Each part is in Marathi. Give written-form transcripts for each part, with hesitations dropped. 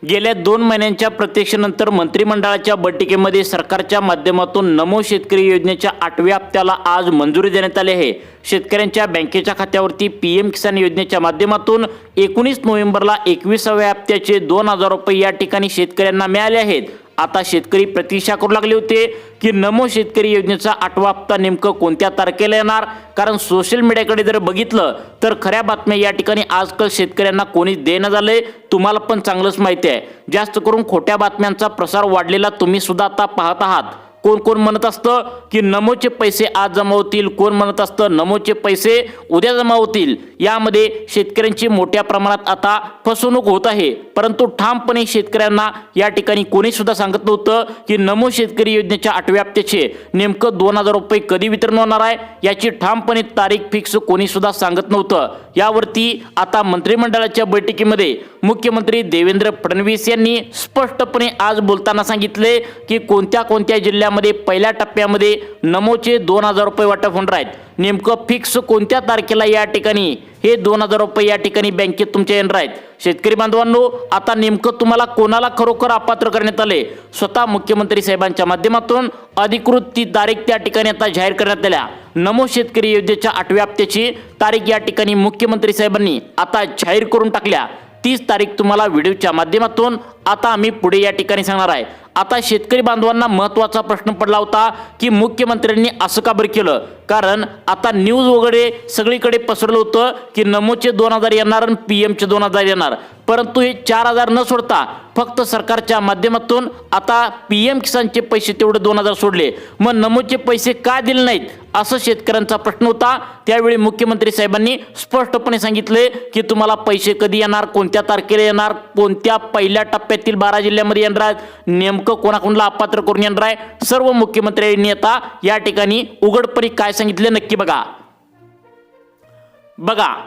गेल्या 2 महिन्यांच्या प्रतीक्षेनंतर मंत्रिमंडळाच्या बैठकीमध्ये सरकारच्या माध्यमातून नमो शेतकरी योजनेच्या 8व्या हप्त्याला आज मंजुरी देण्यात आली आहे। शेतकऱ्यांच्या बँकेच्या खात्यावरती पीएम किसान योजनेच्या माध्यमातून 19 नोव्हेंबरला 21व्या हप्त्याचे 2000 रुपये या ठिकाणी शेतकऱ्यांना मिळाले आहेत। आता शेतकरी प्रतीक्षा करू लागले होते की नमो शेतकरी योजनेचा 8वा हप्ता नेमकं कोणत्या तारखेला येणार, कारण सोशल मीडियाकडे जर बघितलं तर खऱ्या बातम्या या ठिकाणी आजकाल शेतकऱ्यांना कोणीच देणं झालंय। तुम्हाला पण चांगलंच माहिती आहे, जास्त करून खोट्या बातम्यांचा प्रसार वाढलेला तुम्ही सुद्धा आता पाहत आहात। कोण कोण म्हणत असतं की नमोचे पैसे आज जमा होतील, कोण म्हणत असतं नमोचे पैसे उद्या जमा होतील। यामध्ये शेतकऱ्यांची मोठ्या प्रमाणात आता फसवणूक होत आहे, परंतु ठामपणे शेतकऱ्यांना या ठिकाणी कोणी सुद्धा सांगत नव्हतं की नमो शेतकरी योजनेच्या 8व्या हप्त्याचे नेमकं 2000 रुपये कधी वितरण होणार आहे याची ठामपणे तारीख फिक्स कोणी सुद्धा सांगत नव्हतं। यावरती आता मंत्रिमंडळाच्या बैठकीमध्ये मुख्यमंत्री देवेंद्र फडणवीस यांनी स्पष्टपणे आज बोलताना सांगितले की कोणत्या कोणत्या जिल्ह्यामध्ये पहिल्या टप्प्यामध्ये नमोचे 2000 रुपये वाटप होणार आहेत, नेमकं फिक्स कोणत्या तारखेला या ठिकाणी हे 2000 रुपये या ठिकाणी बँकेत तुमच्या येणार आहेत। शेतकरी बांधवांनो, आता नेमकं तुम्हाला कोणाला खरोखर अपात्र करण्यात आले, स्वतः मुख्यमंत्री साहेबांच्या माध्यमातून अधिकृत ती तारीख त्या ठिकाणी आता जाहीर करण्यात आल्या। नमो शेतकरी योजनेच्या 8व्या हप्त्याची तारीख या ठिकाणी मुख्यमंत्री साहेबांनी आता जाहीर करून टाकल्या। 30 तारीख तुम्हाला व्हिडिओच्या माध्यमातून आता आम्ही पुढे या ठिकाणी सांगणार आहे। आता शेतकरी बांधवांना महत्त्वाचा प्रश्न पडला होता की मुख्यमंत्र्यांनी असं का बरं केलं, कारण आता न्यूज वगैरे सगळीकडे पसरलं होतं की नमोचे 2000 येणार आणि पीएमचे 2000 येणार, परंतु हे 4000 न सोडता फक्त सरकारच्या माध्यमातून आता पीएम किसानचे पैसे तेवढे 2000 सोडले, मग नमोचे पैसे का दिले नाहीत असं शेतकऱ्यांचा प्रश्न होता। त्यावेळी मुख्यमंत्री साहेबांनी स्पष्टपणे सांगितले की तुम्हाला पैसे कधी येणार, कोणत्या तारखेला येणार, कोणत्या पहिल्या टप्प्यातील 12 जिल्ह्यामध्ये येणार आहेत, नेमकं कोणाकोणाला अपात्र करून येणार आहे, सर्व मुख्यमंत्र्यांनी आता या ठिकाणी उघडपणे काय सांगितले नक्की बघा।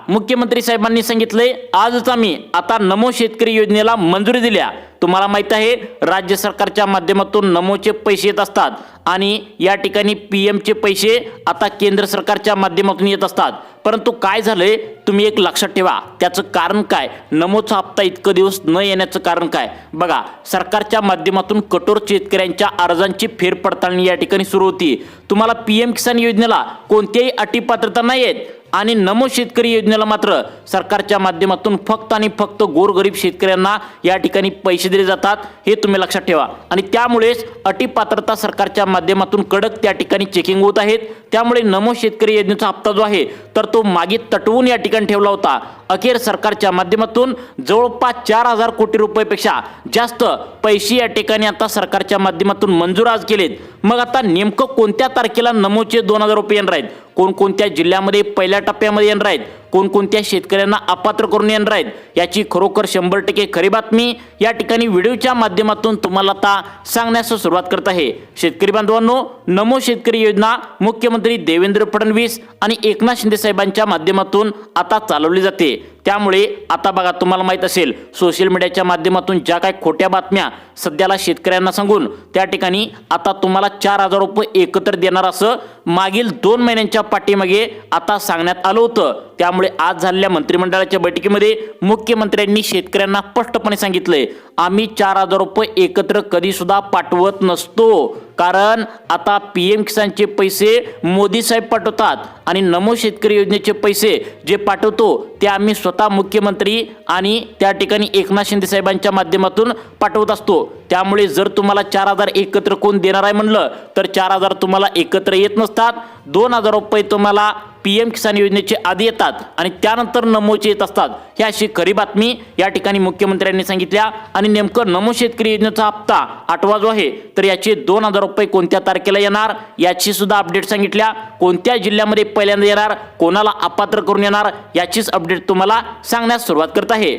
मुख्यमंत्री साहेबांनी सांगितले आजच आम्ही आता नमो शेतकरी योजनेला मंजुरी दिल्या। तुम्हाला माहित आहे राज्य सरकारच्या माध्यमातून नमोचे पैसे येत असतात आणि या ठिकाणी पीएमचे पैसे आता केंद्र सरकारच्या माध्यमातून येत असतात, परंतु काय झालंय तुम्ही एक लक्षात ठेवा, त्याचं कारण काय, नमोचा हप्ता इतके दिवस न येण्याचं कारण काय बघा। सरकारच्या माध्यमातून कठोर शेतकऱ्यांच्या अर्जांची फेरपडताळणी या ठिकाणी सुरू होती। तुम्हाला पीएम किसान योजनेला कोणत्याही अटी पात्रता नाही आहेत आणि नमो शेतकरी योजनेला मात्र सरकारच्या माध्यमातून फक्त आणि फक्त गोरगरीब शेतकऱ्यांना या ठिकाणी पैसे दिले जातात, हे तुम्ही लक्षात ठेवा। आणि त्यामुळेच अटी पात्रता सरकारच्या माध्यमातून कडक त्या ठिकाणी चेकिंग होत आहेत। त्यामुळे नमो शेतकरी योजनेचा हप्ता जो आहे तर तो मागे तटवून या ठिकाणी ठेवला होता। अखेर सरकारच्या माध्यमातून जवळपास 4000 कोटी रुपयापेक्षा जास्त पैसे या ठिकाणी आता सरकारच्या माध्यमातून मंजूर आज केलेत। मग आता नेमकं कोणत्या तारखेला नमोचे 2000 रुपये येणार आहेत, कोणकोणत्या जिल्ह्यामध्ये पहिल्या टप्प्यामध्ये येणार आहेत, कोणकोणत्या शेतकऱ्यांना अपात्र करून येणार आहेत, याची खरोखर 100% खरी बातमी या ठिकाणी व्हिडिओच्या माध्यमातून तुम्हाला आता सांगण्यास सुरुवात करत आहे। शेतकरी बांधवांनो, नमो शेतकरी योजना मुख्यमंत्री देवेंद्र फडणवीस आणि एकनाथ शिंदे साहेबांच्या माध्यमातून आता चालवली जाते। त्यामुळे आता बघा, तुम्हाला माहित असेल सोशल मीडियाच्या माध्यमातून ज्या काही खोट्या बातम्या सध्याला शेतकऱ्यांना सांगून त्या ठिकाणी आता तुम्हाला 4000 रुपये एकत्र देणार असं मागील 2 महिन्यांच्या पाठीमागे आता सांगण्यात आलं होतं। त्यामुळे आज झालेल्या मंत्रिमंडळाच्या बैठकीमध्ये मुख्यमंत्र्यांनी शेतकऱ्यांना स्पष्टपणे सांगितलंय आम्ही 4000 रुपये एकत्र कधी सुद्धा पाठवत नसतो, कारण आता पीएम किसानचे पैसे मोदी साहेब पाठवतात आणि नमो शेतकरी योजनेचे पैसे जे पाठवतो ते आम्ही स्वतः मुख्यमंत्री आणि त्या ठिकाणी एकनाथ शिंदे साहेबांच्या माध्यमातून पाठवत असतो। त्यामुळे जर तुम्हाला 4000 एकत्र कोण देणार आहे म्हणलं तर 4000 तुम्हाला एकत्र येत नसतात। 2000 रुपये तुम्हाला पीएम किसान योजनेचे आधी येतात आणि त्यानंतर नमोचे येत असतात, ही अशी खरी बातमी या ठिकाणी मुख्यमंत्र्यांनी सांगितल्या। आणि नेमकं नमो शेतकरी योजनेचा हप्ता 8वा जो आहे तर याचे 2000 रुपये कोणत्या तारखेला येणार याची सुद्धा अपडेट सांगितल्या, कोणत्या जिल्ह्यामध्ये पहिल्यांदा येणार, कोणाला अपात्र करून येणार याचीच अपडेट तुम्हाला सांगण्यास सुरुवात करत आहे।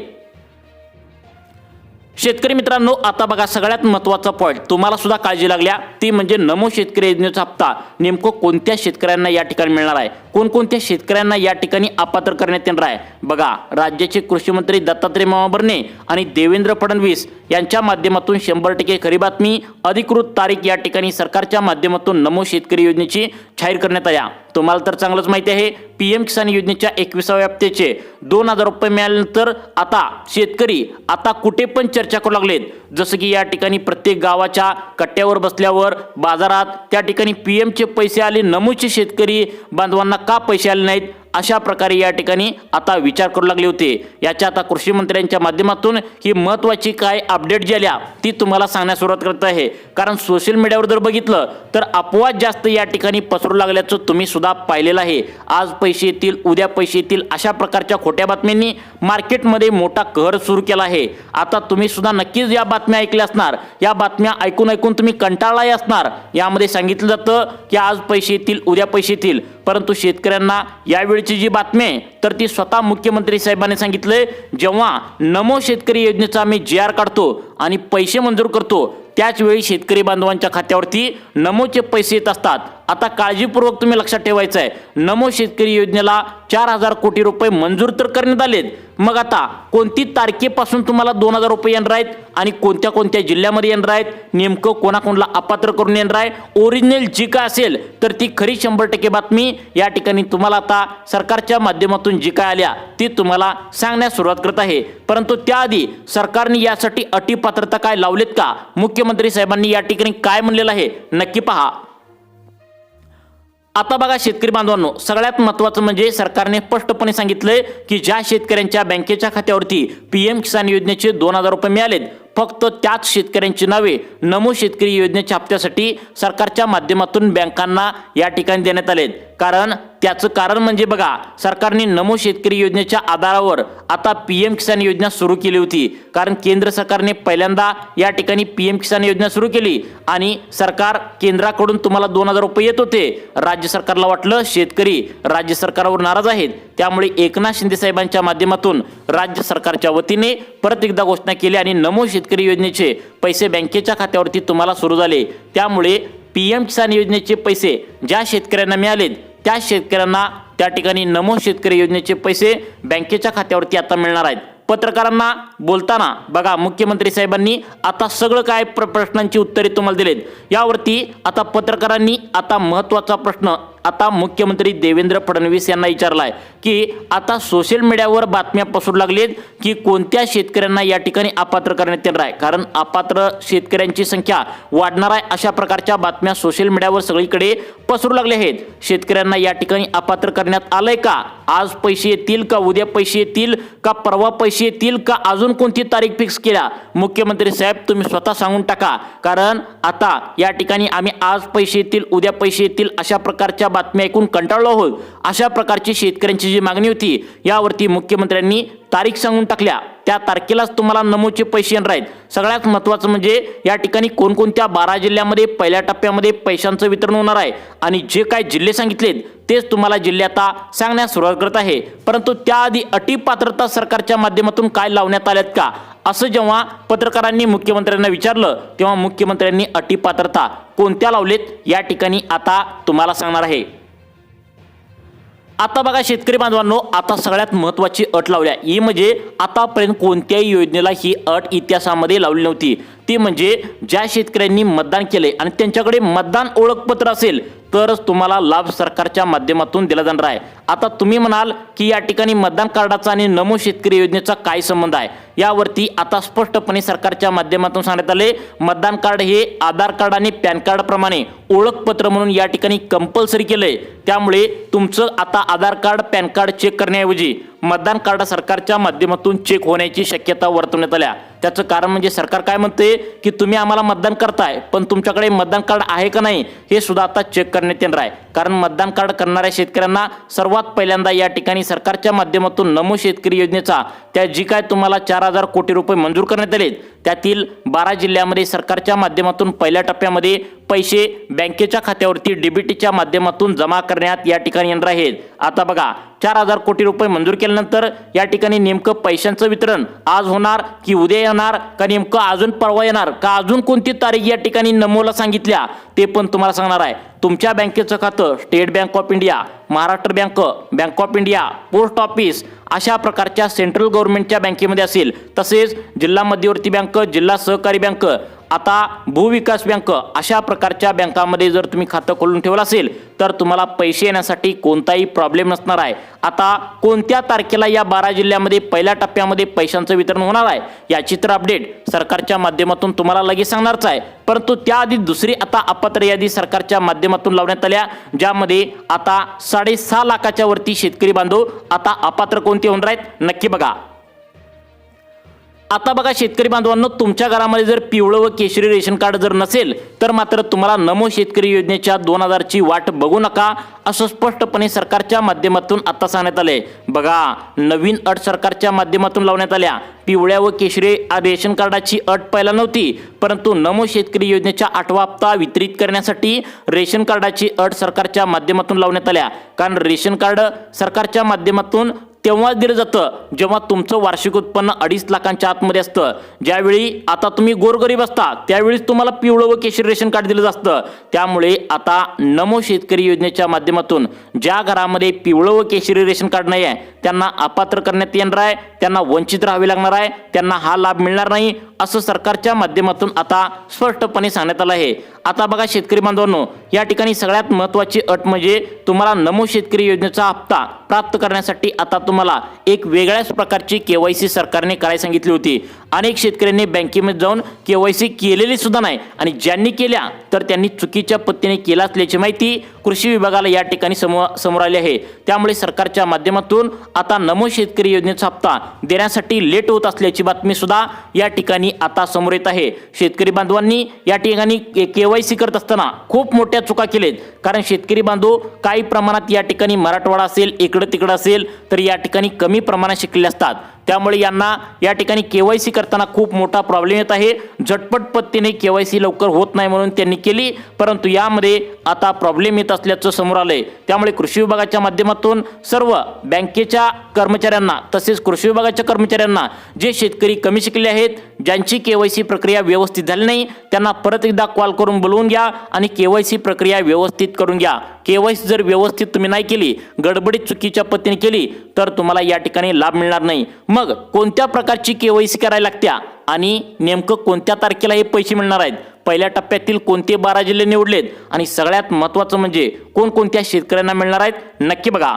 शेतकरी मित्रांनो, आता बघा सगळ्यात महत्त्वाचा पॉईंट तुम्हाला सुद्धा काळजी लागल्या, ती म्हणजे नमो शेतकरी योजनेचा हप्ता नेमकं कोणत्या शेतकऱ्यांना या ठिकाणी मिळणार आहे, कोणकोणत्या शेतकऱ्यांना या ठिकाणी अपात्र करण्यात येणार आहे। बघा, राज्याचे कृषी मंत्री दत्तात्रय मामा भरणे आणि देवेंद्र फडणवीस यांच्या माध्यमातून 100% खरी बातमी अधिकृत तारीख या ठिकाणी सरकारच्या माध्यमातून नमो शेतकरी योजनेची जाहीर करण्यात आल्या। तुम्हाला तर चांगलंच माहिती आहे, पीएम किसान योजनेच्या 21व्या हप्त्याचे 2000 रुपये मिळाल्यानंतर आता शेतकरी आता कुठे पण चर्चा करू लागलेत। जसं की या ठिकाणी प्रत्येक गावाच्या कट्ट्यावर बसल्यावर बाजारात त्या ठिकाणी पीएमचे पैसे आले, नमोचे शेतकरी बांधवांना का पैसे आले नाहीत अशा प्रकारे या ठिकाणी आता विचार करू लागले होते। याच्या आता कृषी मंत्र्यांच्या माध्यमातून ही महत्त्वाची काय अपडेट जी आल्या ती तुम्हाला सांगण्यास सुरुवात करत आहे। कारण सोशल मीडियावर जर बघितलं तर अफवा जास्त या ठिकाणी पसरू लागल्याचं तुम्ही सुद्धा पाहिलेलं आहे। आज पैसे येतील, उद्या पैसे येतील अशा प्रकारच्या खोट्या बातम्यांनी मार्केटमध्ये मोठा कहर सुरू केला आहे। आता तुम्ही सुद्धा नक्कीच या बातम्या ऐकल्या असणार, या बातम्या ऐकून ऐकून तुम्ही कंटाळलाही असणार। यामध्ये सांगितलं जातं की आज पैसे येतील, उद्या पैसे येतील, परंतु शेतकऱ्यांना यावेळची जी बातमी आहे तर ती स्वतः मुख्यमंत्री साहेबांनी सांगितले, जेव्हा नमो शेतकरी योजनेचा आम्ही JR काढतो आणि पैसे मंजूर करतो त्याच वेळी शेतकरी बांधवांच्या खात्यावरती नमोचे पैसे येत असतात। आता काळजीपूर्वक तुम्ही लक्षात ठेवायचं आहे, नमो शेतकरी योजनेला 4000 कोटी रुपये मंजूर तर करण्यात आलेत, मग आता कोणती तारखेपासून तुम्हाला 2000 रुपये येणार आहेत आणि कोणत्या कोणत्या जिल्ह्यामध्ये येणार आहेत, नेमकं कोणाकोणाला अपात्र करून येणार आहे, ओरिजिनल जी काय असेल तर ती खरी 100% बातमी या ठिकाणी तुम्हाला आता सरकारच्या माध्यमातून जी काय आल्या ती तुम्हाला सांगण्यास सुरुवात करत आहे। परंतु त्याआधी सरकारने यासाठी अटी पात्रता काय लावलेत का, मुख्यमंत्री साहेबांनी या ठिकाणी काय म्हणलेलं आहे नक्की पहा। आता बघा शेतकरी बांधवांनो, सगळ्यात महत्त्वाचं म्हणजे सरकारने स्पष्टपणे सांगितलंय की ज्या शेतकऱ्यांच्या बँकेच्या खात्यावरती पीएम किसान योजनेचे 2000 रुपये मिळालेत, फक्त त्याच शेतकऱ्यांची नावे नमो शेतकरी योजनेच्या हप्त्यासाठी सरकारच्या माध्यमातून बँकांना या ठिकाणी देण्यात आलेत। कारण त्याचं कारण म्हणजे बघा, सरकारने नमो शेतकरी योजनेच्या आधारावर आता पीएम किसान योजना सुरू केली होती। कारण केंद्र सरकारने पहिल्यांदा या ठिकाणी पीएम किसान योजना सुरू केली आणि सरकार केंद्राकडून तुम्हाला 2000 रुपये येत होते। राज्य सरकारला वाटलं शेतकरी राज्य सरकारवर नाराज आहेत, त्यामुळे एकनाथ शिंदे साहेबांच्या माध्यमातून राज्य सरकारच्या वतीने परत एकदा घोषणा केली आणि नमो शेतकरी योजनेचे पैसे बँकेच्या खात्यावरती तुम्हाला सुरू झाले। त्यामुळे पीएम किसान योजनेचे पैसे ज्या शेतकऱ्यांना मिळालेत त्या शेतकऱ्यांना त्या ठिकाणी नमो शेतकरी योजनेचे पैसे बँकेच्या खात्यावरती आता मिळणार आहेत। पत्रकारांना बोलताना बघा मुख्यमंत्री साहेबांनी आता सगळं काय प्रश्नांची उत्तरे तुम्हाला दिलेत। यावरती आता पत्रकारांनी आता महत्त्वाचा प्रश्न आता मुख्यमंत्री देवेंद्र फडणवीस यांना विचारलाय की आता सोशल मीडियावर बातम्या पसरू लागलेत की कोणत्या शेतकऱ्यांना या ठिकाणी अपात्र करण्यात येणार आहे। कारण अपात्र शेतकऱ्यांची संख्या वाढणार आहे अशा प्रकारच्या बातम्या सोशल मीडियावर सगळीकडे पसरू लागल्या आहेत। शेतकऱ्यांना या ठिकाणी अपात्र करण्यात आलंय का, आज पैसे येतील का, उद्या पैसे येतील का, परवा पैसे येतील का, अजून कोणती तारीख फिक्स केल्या, मुख्यमंत्री साहेब तुम्ही स्वतः सांगून टाका। कारण आता या ठिकाणी आम्ही आज पैसे येतील, उद्या पैसे येतील अशा प्रकारच्या बातम्या ऐकून कंटाळलो आहोत। अशा प्रकारची शेतकऱ्यांची जी मागणी होती यावरती मुख्यमंत्र्यांनी तारीख सांगून टाकल्या, त्या तारखेलाच तुम्हाला नमोचे पैसे येणार आहेत। सगळ्यात महत्त्वाचं म्हणजे या ठिकाणी कोणकोणत्या 12 जिल्ह्यामध्ये पहिल्या टप्प्यामध्ये पैशांचं वितरण होणार आहे आणि जे काय जिल्हे सांगितलेत तेच तुम्हाला जिल्हे आता सांगण्यास सुरुवात करत आहे। परंतु त्याआधी अटी पात्रता सरकारच्या माध्यमातून काय लावण्यात आल्यात का असं जेव्हा पत्रकारांनी मुख्यमंत्र्यांना विचारलं तेव्हा मुख्यमंत्र्यांनी अटी पात्रता कोणत्या लावलेत या ठिकाणी आता तुम्हाला सांगणार आहे। आता बघा शेतकरी बांधवांनो, आता सगळ्यात महत्त्वाची अट लावल्या ही म्हणजे आतापर्यंत कोणत्याही योजनेला ही अट इतिहासामध्ये लावली नव्हती, ती म्हणजे ज्या शेतकऱ्यांनी मतदान केले आणि त्यांच्याकडे मतदान ओळखपत्र असेल तरच तुम्हाला लाभ सरकारच्या माध्यमातून दिला जाणार आहे। आता तुम्ही म्हणाल की या ठिकाणी मतदान कार्डाचा आणि नमो शेतकरी योजनेचा काय संबंध आहे, यावरती आता स्पष्टपणे सरकारच्या माध्यमातून सांगण्यात आले, मतदान कार्ड हे आधार कार्ड आणि पॅन कार्ड प्रमाणे ओळखपत्र म्हणून या ठिकाणी कंपल्सरी केलंय। त्यामुळे तुमचं आता आधार कार्ड पॅन कार्ड चेक करण्याऐवजी मतदान कार्ड सरकारच्या माध्यमातून चेक होण्याची शक्यता वर्तवण्यात आल्या। त्याचं कारण म्हणजे सरकार काय म्हणते की तुम्ही आम्हाला मतदान करताय पण तुमच्याकडे मतदान कार्ड आहे का नाही हे सुद्धा आता चेक करण्यात येणार आहे। कारण मतदान कार्ड करणाऱ्या शेतकऱ्यांना सर्वात पहिल्यांदा या ठिकाणी सरकारच्या माध्यमातून नमो शेतकरी योजनेचा त्या जी काय तुम्हाला 4000 कोटी रुपये मंजूर करण्यात आले त्यातील 12 जिल्ह्यामध्ये सरकारच्या माध्यमातून पहिल्या टप्प्यामध्ये पैसे बँकेच्या खात्यावरती डीबीटीच्या माध्यमातून जमा करण्यात या ठिकाणी येणार आहेत। आता बघा 4000 कोटी रुपये मंजूर केल्यानंतर या ठिकाणी नेमकं पैशांचं वितरण आज होणार की उद्या येणार का नेमकं अजून परवा येणार का अजून कोणती तारीख या ठिकाणी नमोला सांगितल्या ते पण तुम्हाला सांगणार आहे। तुमच्या बँकेचं खातं state bank of India, Maharashtra bank, bank of India, post office अशा प्रकारच्या सेंट्रल गव्हर्नमेंटच्या बँकेमध्ये असेल, तसेच जिल्हा मध्यवर्ती बँक, जिल्हा सहकारी बँक, आता भूविकास बँक अशा प्रकारच्या बँकामध्ये जर तुम्ही खातं खोलून ठेवलं असेल तर तुम्हाला पैसे येण्यासाठी कोणताही प्रॉब्लेम नसणार आहे। आता कोणत्या तारखेला या 12 जिल्ह्यामध्ये पहिल्या टप्प्यामध्ये पैशांचं वितरण होणार आहे याची तर अपडेट सरकारच्या माध्यमातून तुम्हाला लगेच सांगणारच आहे, परंतु त्याआधी दुसरी आता अपात्र यादी सरकारच्या माध्यमातून लावण्यात आल्या, ज्यामध्ये आता 6.5 लाखाच्या वरती शेतकरी बांधव आता अपात्र कोणते होणार आहेत नक्की बघा। आता बघा शेतकरी बांधवांनो, तुमच्या घरामध्ये जर पिवळं व केशरी रेशन कार्ड जर नसेल तर मात्र तुम्हाला नमो शेतकरी योजनेच्या 2000ची वाट बघू नका, असं स्पष्टपणे सरकारच्या माध्यमातून आता सांगण्यात आले। बघा, नवीन अट सरकारच्या माध्यमातून लावण्यात आल्या। पिवळ्या व केशरी रेशन कार्डाची अट पहिला नव्हती, परंतु नमो शेतकरी योजनेच्या 8वा हप्ता वितरित करण्यासाठी रेशन कार्डाची अट सरकारच्या माध्यमातून लावण्यात आल्या। कारण रेशन कार्ड सरकारच्या माध्यमातून तेव्हाच दिलं जातं जेव्हा तुमचं वार्षिक उत्पन्न 2.5 लाखांच्या आतमध्ये असतं। ज्यावेळी आता तुम्ही गोरगरीब असता त्यावेळीच तुम्हाला पिवळं व केशरी रेशन कार्ड दिलं असतं। त्यामुळे आता नमो शेतकरी योजनेच्या माध्यमातून ज्या घरामध्ये पिवळं व केशरी रेशन कार्ड नाही आहे त्यांना अपात्र करण्यात येणार आहे, त्यांना वंचित राहावे लागणार आहे, त्यांना हा लाभ मिळणार नाही, असं सरकारच्या माध्यमातून आता स्पष्टपणे सांगण्यात आलं आहे। आता बघा शेतकरी बांधवांनो, या ठिकाणी सगळ्यात महत्त्वाची अट म्हणजे तुम्हाला नमो शेतकरी योजनेचा हप्ता प्राप्त करण्यासाठी आता तुम्हाला एक वेगळ्याच प्रकारची केवायसी सरकारने करायला सांगितली होती। अनेक शेतकऱ्यांनी बँकेमध्ये जाऊन केवायसी केलेली सुद्धा नाही आणि ज्यांनी केल्या तर त्यांनी चुकीच्या पद्धतीने केला असल्याची माहिती कृषी विभागाला या ठिकाणी समोर आली आहे। त्यामुळे सरकारच्या माध्यमातून आता नमो शेतकरी योजनेचा हप्ता देण्यासाठी लेट होत असल्याची बातमी सुद्धा या ठिकाणी आता समोर येत आहे। शेतकरी बांधवांनी या ठिकाणी केवायसी करत असताना खूप मोठ्या चुका केलेत, कारण शेतकरी बांधव काही प्रमाणात या ठिकाणी मराठवाडा असेल, इकडं तिकडं असेल तर या ठिकाणी कमी प्रमाणात शिकलेले असतात। त्यामुळे यांना या ठिकाणी केवायसी करताना खूप मोठा प्रॉब्लेम येत आहे। झटपट पद्धतीने केवायसी लवकर होत नाही म्हणून त्यांनी केली, परंतु यामध्ये आता प्रॉब्लेम येत असल्याचं समोर आलंय। त्यामुळे कृषी विभागाच्या माध्यमातून सर्व बँकेच्या कर्मचाऱ्यांना तसेच कृषी विभागाच्या कर्मचाऱ्यांना जे शेतकरी कमी शिकले आहेत, ज्यांची केवायसी प्रक्रिया व्यवस्थित झाली नाही, त्यांना परत एकदा कॉल करून बोलवून घ्या आणि केवायसी प्रक्रिया व्यवस्थित करून घ्या। केवायसी जर व्यवस्थित तुम्ही नाही केली, गडबडीत चुकीच्या पद्धतीने केली तर तुम्हाला या ठिकाणी लाभ मिळणार नाही। मग कोणत्या प्रकारची केवायसी करायला लागत्या आणि नेमकं कोणत्या तारखेला हे पैसे मिळणार आहेत, पहिल्या टप्प्यातील कोणते 12 जिल्हे निवडलेत आणि सगळ्यात महत्त्वाचं म्हणजे कोणकोणत्या शेतकऱ्यांना मिळणार आहेत नक्की बघा।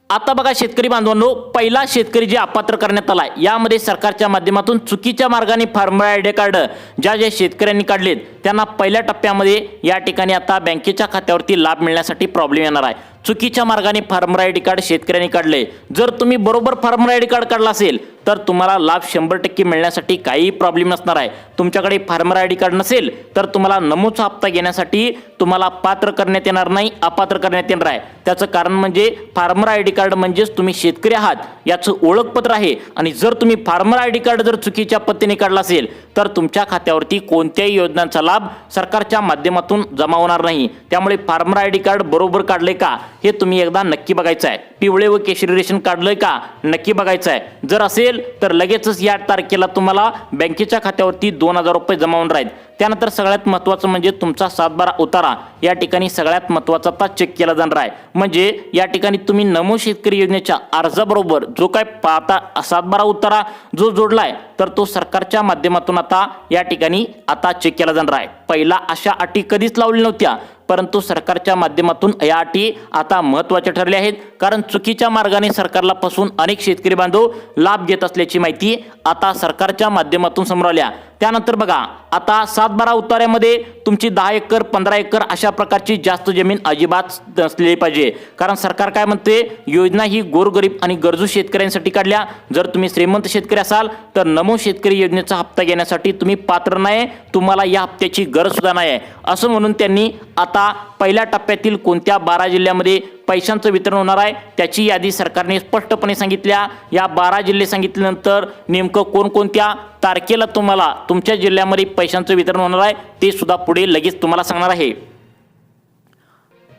आता बघा शेतकरी बांधवांनो, पहिला शेतकरी जे अपात्र करण्यात आला यामध्ये सरकारच्या माध्यमातून चुकीच्या मार्गाने फार्मर आयडी कार्ड ज्या शेतकऱ्यांनी काढलेत त्यांना पहिल्या टप्प्यामध्ये या ठिकाणी आता बँकेच्या खात्यावरती लाभ मिळण्यासाठी प्रॉब्लेम येणार आहे। चुकीच्या मार्गाने फार्मर आयडी कार्ड शेतकऱ्यांनी काढले, जर तुम्ही बरोबर फार्मर आयडी कार्ड काढला असेल तर तुम्हाला लाभ 100% मिळण्यासाठी काही प्रॉब्लेम नसणार आहे। तुमच्याकडे फार्मर आयडी कार्ड नसेल तर तुम्हाला नमोचा हप्ता घेण्यासाठी तुम्हाला पात्र करण्यात येणार नाही, अपात्र करण्यात येणार आहे। त्याचं कारण म्हणजे फार्मर आयडी कार्ड म्हणजेच तुम्ही शेतकरी आहात याचं ओळखपत्र आहे आणि जर तुम्ही फार्मर आयडी कार्ड जर चुकीच्या पद्धतीने काढला असेल तर तुमच्या खात्यावरती कोणत्याही योजनांचा लाभ सरकारच्या माध्यमातून जमा होणार नाही। त्यामुळे फार्मर आयडी कार्ड बरोबर काढले का हे तुम्ही एकदा नक्की बघायचं आहे। पिवळे व केशरी रेशन काढलंय का नक्की बघायचं आहे। जर असेल तर लगेचच या तारखेला तुम्हाला बँकेच्या खात्यावरती 2000 रुपये जमा होणार आहेत। त्यानंतर सगळ्यात महत्त्वाचं म्हणजे तुमचा 7/12 उतारा या ठिकाणी सगळ्यात महत्त्वाचा आता चेक केला जाणार आहे। म्हणजे या ठिकाणी तुम्ही नमो शेतकरी योजनेच्या अर्जाबरोबर जो काय आता 7/12 उतारा जो जोडलाय तर तो सरकारच्या माध्यमातून आता या ठिकाणी आता चेक केला जाणार आहे। पहिला अशा अटी कधीच लावल्या नव्हत्या, परंतु सरकारच्या माध्यमातून या अटी आता महत्त्वाच्या ठरल्या आहेत, कारण चुकीच्या मार्गाने सरकारला फसवून अनेक शेतकरी बांधव लाभ घेत असल्याची माहिती आता सरकारच्या माध्यमातून समोर आल्या। त्यानंतर बघा आता 7/12 उतार्यामध्ये तुमची 10 एकर 15 एकर अशा प्रकारची जास्त जमीन अजिबात नसली पाहिजे, कारण सरकार काय म्हणते, योजना ही गोरगरीब आणि गरजू शेतकऱ्यांसाठी काढल्या। जर तुम्ही श्रीमंत शेतकरी असाल तर नमो शेतकरी योजनेचा हप्ता घेण्यासाठी तुम्ही पात्र नाही, तुम्हाला या हप्त्याची गरज सुद्धा नाही आहे, असं म्हणून त्यांनी आता पहिल्या टप्प्यातील कोणत्या 12 जिल्ह्यामध्ये पैशांचं वितरण होणार आहे त्याची यादी सरकारने स्पष्टपणे सांगितल्या। या 12 जिल्हे सांगितल्यानंतर नेमकं कोणकोणत्या तारखेला तुम्हाला तुमच्या जिल्ह्यामध्ये पैशांचं वितरण होणार आहे ते सुद्धा पुढे लगेच तुम्हाला सांगणार आहे।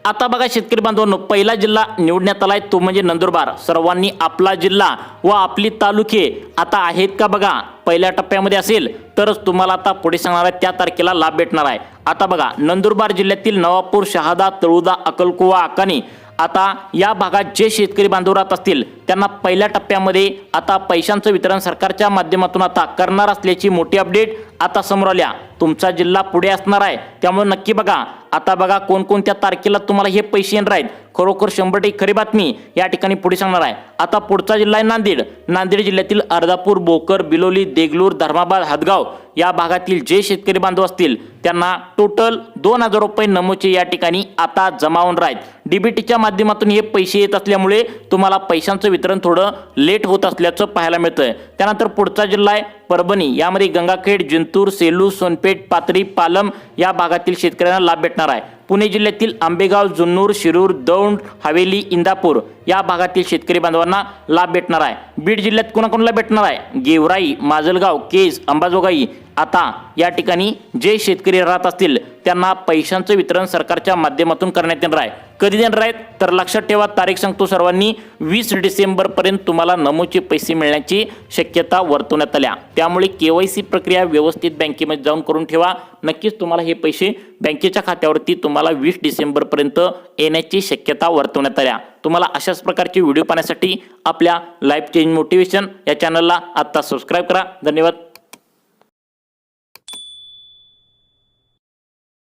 आता बघा शेतकरी बांधवांनो, पहिला जिल्हा निवडण्यात आलाय तो म्हणजे नंदुरबार. सर्वांनी आपला जिल्हा व आपली तालुके आता आहेत का बघा. पहिल्या टप्प्यामध्ये असेल तरच तुम्हाला आता पुढे सांगणार आहे त्या तारखेला लाभ भेटणार आहे. आता बघा नंदुरबार जिल्ह्यातील नवापूर, शहादा, तळोदा, अक्कलकुवा, अकानी आता या भागात जे शेतकरी बांधव राहत असतील त्यांना पहिल्या टप्प्यामध्ये आता पैशांचं वितरण सरकारच्या माध्यमातून आता करणार असल्याची मोठी अपडेट आता समोर आल्या. तुमचा जिल्हा पुढे असणार आहे त्यामुळे नक्की बघा. आता बघा कोणकोणत्या तारखेला तुम्हाला हे पैसे येणार आहेत. खरोखर 100% खरी बातमी या ठिकाणी पुढे सांगणार आहे. आता पुढचा जिल्हा आहे नांदेड. नांदेड जिल्ह्यातील अर्धापूर, बोकर, बिलोली, देगलूर, धर्माबाद, हदगाव या भागातील जे शेतकरी बांधव असतील त्यांना टोटल 2000 रुपये नमोचे या ठिकाणी आता जमा होणार आहेत. डीबीटीच्या माध्यमातून हे पैसे येत असल्यामुळे तुम्हाला पैशांचं वितरण थोडं लेट होत असल्याचं पाहायला मिळतंय. त्यानंतर पुढचा जिल्हा आहे परभणी. यामध्ये गंगाखेड, जिंतूर, सेलू, सोनपेठ, पाथरी, पालम या भागातील शेतकऱ्यांना लाभ भेटणार आहे. पुणे जिल्ह्यातील आंबेगाव, जुन्नूर, शिरूर, दौंड, हवेली, इंदापूर या भागातील शेतकरी बांधवांना लाभ भेटणार आहे. बीड जिल्ह्यात कोणाकोणाला भेटणार आहे. गेवराई, माजलगाव, केज, अंबाजोगाई आता या ठिकाणी जे शेतकरी राहत असतील त्यांना पैशांचं वितरण सरकारच्या माध्यमातून करण्यात येणार आहे. कधी देणार आहेत तर लक्षात ठेवा, तारीख सांगतो सर्वांनी, 20 डिसेंबरपर्यंत तुम्हाला नमोचे पैसे मिळण्याची शक्यता वर्तवण्यात आल्या. त्यामुळे KYC प्रक्रिया व्यवस्थित बँकेमध्ये जाऊन करून ठेवा. नक्कीच तुम्हाला हे पैसे बँकेच्या खात्यावरती तुम्हाला 20 डिसेंबरपर्यंत येण्याची शक्यता वर्तवण्यात आल्या. तुम्हाला अशाच प्रकारचे व्हिडिओ पाहण्यासाठी आपल्या लाईफ चेंज मोटिवेशन या चॅनलला आत्ता सबस्क्राईब करा. धन्यवाद.